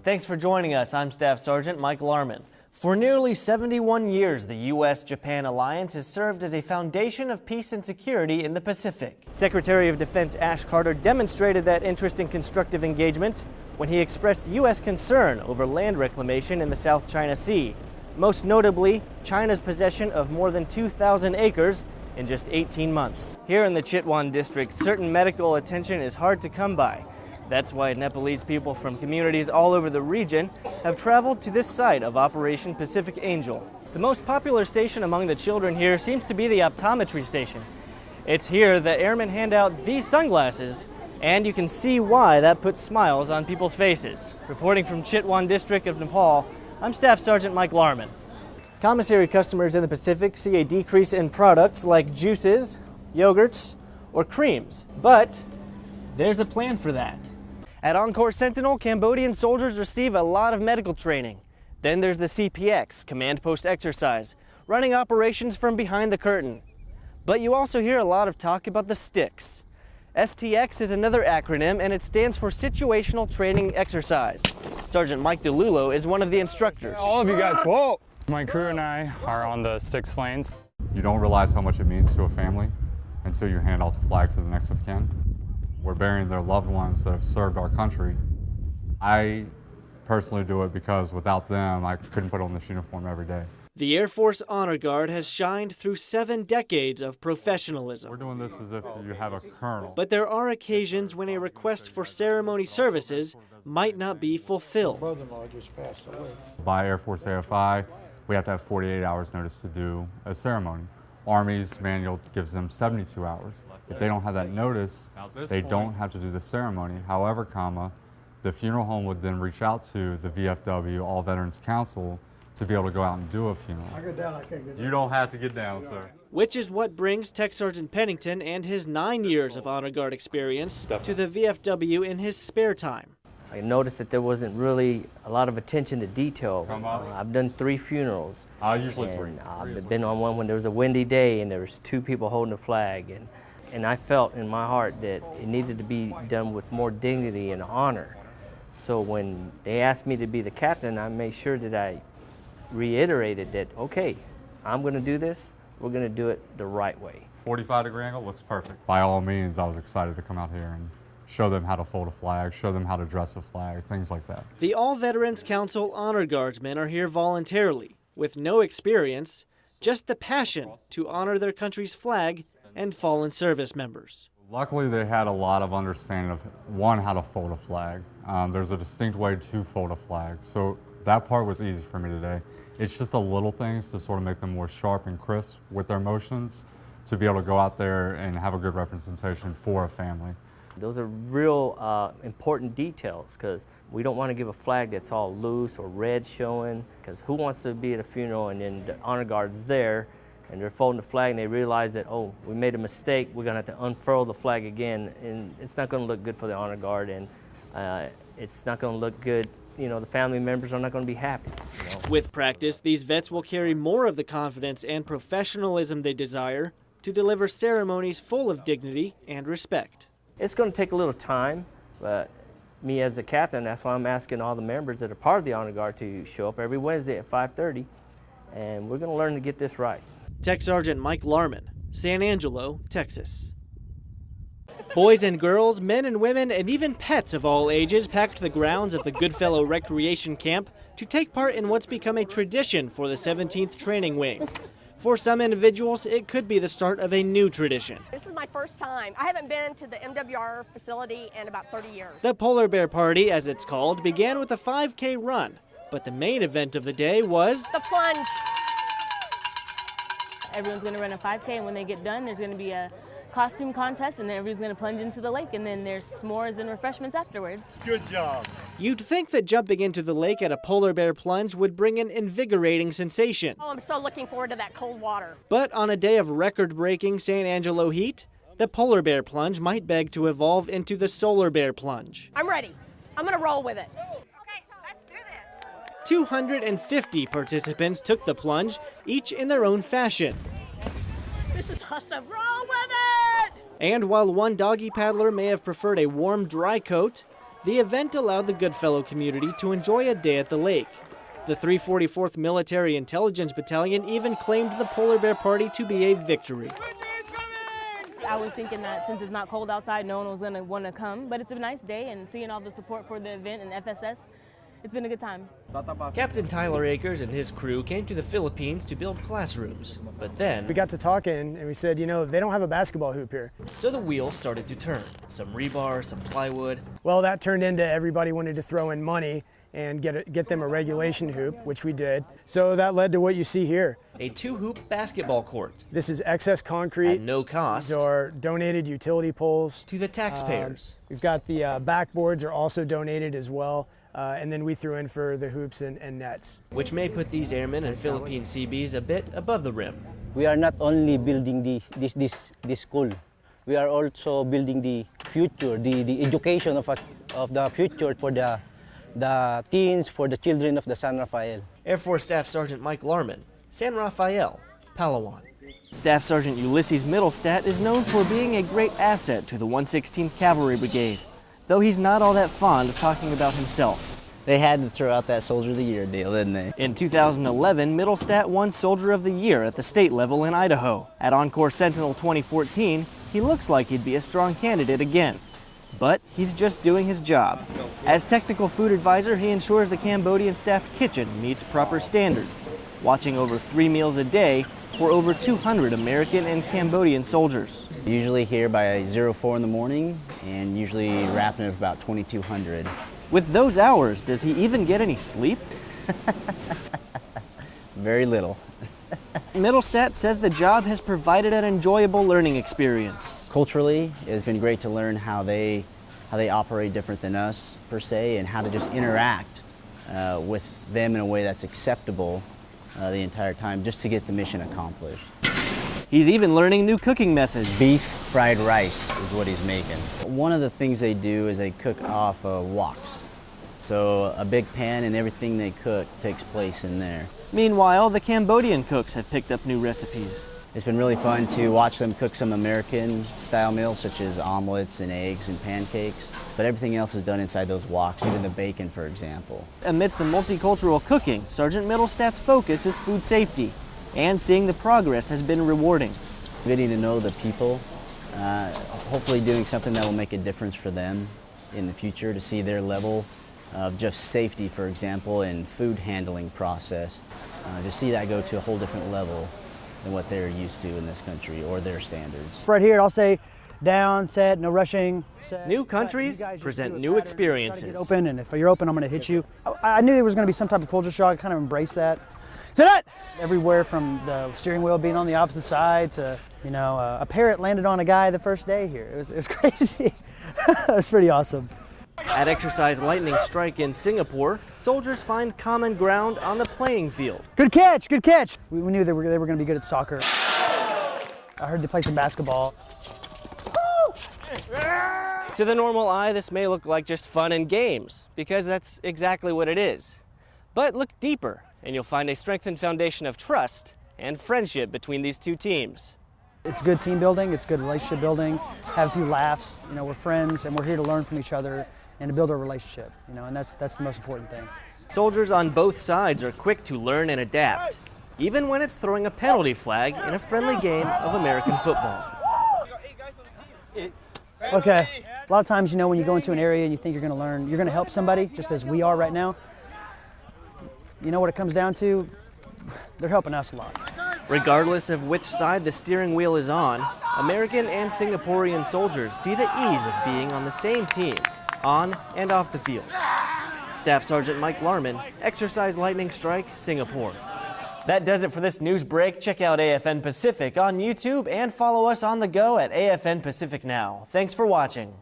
Thanks for joining us. I'm Staff Sergeant Mike Larman. For nearly 71 years, the U.S.-Japan alliance has served as a foundation of peace and security in the Pacific. Secretary of Defense Ash Carter demonstrated that interest in constructive engagement when he expressed U.S. concern over land reclamation in the South China Sea, most notably China's possession of more than 2,000 acres in just 18 months. Here in the Chitwan district, certain medical attention is hard to come by. That's why Nepalese people from communities all over the region have traveled to this site of Operation Pacific Angel. The most popular station among the children here seems to be the optometry station. It's here that airmen hand out these sunglasses, and you can see why that puts smiles on people's faces. Reporting from Chitwan district of Nepal, I'm Staff Sergeant Mike Larman. Commissary customers in the Pacific see a decrease in products like juices, yogurts, or creams, but there's a plan for that. At Angkor Sentinel, Cambodian soldiers receive a lot of medical training. Then there's the CPX, Command Post Exercise, running operations from behind the curtain. But you also hear a lot of talk about the STX. STX is another acronym, and it stands for Situational Training Exercise. Sergeant Mike DeLulo is one of the instructors. All of you guys, whoa! My crew and I are on the STX lanes. You don't realize how much it means to a family until you hand off the flag to the next of kin. We're burying their loved ones that have served our country. I personally do it because without them, I couldn't put on this uniform every day. The Air Force Honor Guard has shined through 7 decades of professionalism. We're doing this as if you have a colonel. But there are occasions when a request for ceremony services might not be fulfilled. Brother-in-law just passed away. By Air Force AFI, we have to have 48 hours notice to do a ceremony. Army's manual gives them 72 hours. If they don't have that notice, they don't have to do the ceremony. However, the funeral home would then reach out to the VFW, All Veterans Council, to be able to go out and do a funeral. I get down, I can't get down. You don't have to get down, sir. Which is what brings Tech Sergeant Pennington and his 9 years of Honor Guard experience to the VFW in his spare time. I noticed that there wasn't really a lot of attention to detail. I've done 3 funerals. Usually 3. I've been on one when there was a windy day and there was 2 people holding a flag. And I felt in my heart that it needed to be done with more dignity and honor. So when they asked me to be the captain, I made sure that I reiterated that, okay, I'm going to do this, we're going to do it the right way. 45-degree angle looks perfect. By all means, I was excited to come out here and show them how to fold a flag, show them how to dress a flag, things like that. The All Veterans Council Honor Guardsmen are here voluntarily, with no experience, just the passion to honor their country's flag and fallen service members. Luckily, they had a lot of understanding of, one, how to fold a flag. There's a distinct way to fold a flag, so that part was easy for me today. It's just the little things to sort of make them more sharp and crisp with their motions to be able to go out there and have a good representation for a family. Those are real important details because we don't want to give a flag that's all loose or red showing, because who wants to be at a funeral and then the honor guard's there and they're folding the flag and they realize that, oh, we made a mistake, we're going to have to unfurl the flag again, and it's not going to look good for the honor guard, and it's not going to look good. You know, the family members are not going to be happy. You know? With practice, these vets will carry more of the confidence and professionalism they desire to deliver ceremonies full of dignity and respect. It's going to take a little time, but me as the captain, that's why I'm asking all the members that are part of the Honor Guard to show up every Wednesday at 5:30, and we're going to learn to get this right. Tech Sergeant Mike Larman, San Angelo, Texas. Boys and girls, men and women, and even pets of all ages packed the grounds of the Goodfellow Recreation Camp to take part in what's become a tradition for the 17th Training Wing. For some individuals, it could be the start of a new tradition. This is my first time. I haven't been to the MWR facility in about 30 years. The Polar Bear Party, as it's called, began with a 5K run, but the main event of the day was the plunge. Everyone's going to run a 5K, and when they get done, there's going to be a costume contest, and then everybody's going to plunge into the lake, and then there's s'mores and refreshments afterwards. Good job. You'd think that jumping into the lake at a polar bear plunge would bring an invigorating sensation. Oh, I'm so looking forward to that cold water. But on a day of record-breaking San Angelo heat, the polar bear plunge might beg to evolve into the solar bear plunge. I'm ready. I'm going to roll with it. 250 participants took the plunge, each in their own fashion. This is awesome. Roll with it! And while one doggy paddler may have preferred a warm, dry coat, The event allowed the Goodfellow community to enjoy a day at the lake. The 344th Military Intelligence Battalion even claimed the Polar Bear Party to be a victory. I was thinking that since it's not cold outside, no one was going to want to come, but it's a nice day, and seeing all the support for the event and FSS, it's been a good time. Captain Tyler Akers and his crew came to the Philippines to build classrooms, but then We got to talking and we said, you know, they don't have a basketball hoop here. so the wheels started to turn. Some rebar, some plywood. Well, that turned into everybody wanted to throw in money and get them a regulation hoop, which we did. So that led to what you see here. A 2-hoop basketball court This is excess at concrete. no cost These are donated utility poles. to the taxpayers. We've got the backboards are also donated as well. And then we threw in for the hoops and nets. Which may put these airmen and Philippine Seabees a bit above the rim. We are not only building this school, we are also building the future, the education of the future for the teens, for the children of the San Rafael. Air Force Staff Sergeant Mike Larman, San Rafael, Palawan. Staff Sergeant Ulysses Middlestat is known for being a great asset to the 116th Cavalry Brigade, though he's not all that fond of talking about himself. They had to throw out that Soldier of the Year deal, didn't they? In 2011, Middlestat won Soldier of the Year at the state level in Idaho. At Encore Sentinel 2014, he looks like he'd be a strong candidate again. But he's just doing his job. As technical food advisor, he ensures the Cambodian staffed kitchen meets proper standards, watching over 3 meals a day for over 200 American and Cambodian soldiers. Usually here by 04 in the morning and usually wrapping at about 2200. With those hours, does he even get any sleep? Very little. Middlestat says the job has provided an enjoyable learning experience. Culturally, it's been great to learn how they operate different than us per se, and how to just interact with them in a way that's acceptable the entire time, just to get the mission accomplished. He's even learning new cooking methods. Beef fried rice is what he's making. One of the things they do is they cook off woks. So a big pan and everything they cook takes place in there. Meanwhile, the Cambodian cooks have picked up new recipes. It's been really fun to watch them cook some American-style meals, such as omelets and eggs and pancakes. But everything else is done inside those woks, even the bacon, for example. Amidst the multicultural cooking, Sergeant Middlestat's focus is food safety, and seeing the progress has been rewarding. Getting to know the people, hopefully doing something that will make a difference for them in the future, to see their level of just safety, for example, and food handling process, to see that go to a whole different level than what they're used to in this country, or their standards. Right here, I'll say down, set, no rushing. Set. New countries You guys just present do a new pattern, experiences. try to get open, and if you're open, I'm going to hit you. I knew there was going to be some type of culture shock. I kind of embraced that. So that everywhere from the steering wheel being on the opposite side to, you know, a parrot landed on a guy the first day here. It was crazy. It was pretty awesome. At Exercise Lightning Strike in Singapore, soldiers find common ground on the playing field. Good catch, good catch. We knew they were going to be good at soccer. I heard they play some basketball. To the normal eye, this may look like just fun and games, because that's exactly what it is. But look deeper, and you'll find a strengthened foundation of trust and friendship between these two teams. It's good team building, it's good relationship building, have a few laughs. You know, we're friends and we're here to learn from each other and to build a relationship, you know, and that's the most important thing. Soldiers on both sides are quick to learn and adapt, even when it's throwing a penalty flag in a friendly game of American football. Okay, a lot of times, you know, when you go into an area and you think you're going to learn, you're going to help somebody, just as we are right now. You know what it comes down to? They're helping us a lot. Regardless of which side the steering wheel is on, American and Singaporean soldiers see the ease of being on the same team, on and off the field. Staff Sergeant Mike Larman, Exercise Lightning Strike, Singapore. That does it for this news break. Check out AFN Pacific on YouTube and follow us on the go at AFN Pacific Now. Thanks for watching.